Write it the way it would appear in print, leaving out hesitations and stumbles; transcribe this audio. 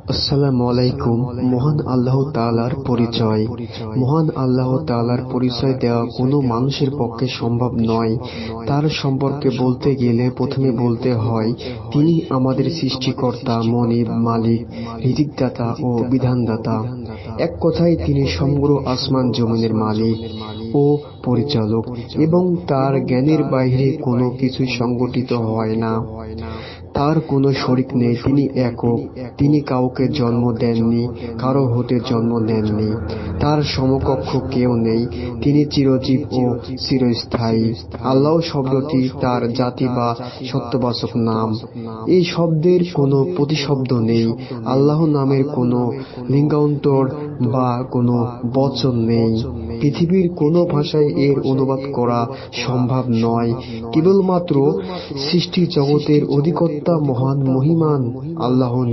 আসসালামু আলাইকুম। মহান আল্লাহ তাআলার পরিচয়। মহান আল্লাহ তাআলার পরিচয় দেওয়া কোনো মানুষের পক্ষে সম্ভব নয়। তার সম্পর্কে বলতে গেলে প্রথমে বলতে হয়, তিনি আমাদের সৃষ্টিকর্তা, মনিব, মালিক, রিজিকদাতা ও বিধানদাতা। এক কথায় তিনি সমগ্র আসমান জমিনের মালিক ও পরিচালক, এবং তার জ্ঞানের বাইরে কোনো কিছুই সংগঠিত হয় না। তার কোনো শরিক নেই, তিনি একক। তিনি কাউকে জন্ম দেননি, কারো হতে জন্ম নেননি। তার সমকক্ষ কেউ নেই। তিনি চিরজীব ও চিরস্থায়ী। আল্লাহ শব্দটি তার জাতি বা সত্যবাচক নাম। এই শব্দের কোনো প্রতিশব্দ নেই। আল্লাহ নামের কোনো লিঙ্গান্তর বা কোনো বচন নেই। পৃথিবীর কোনো ভাষায় এর অনুবাদ করা সম্ভব নয়। কেবলমাত্র সৃষ্টি জগতের অধিকর্তা মহান মহিমান আল্লাহ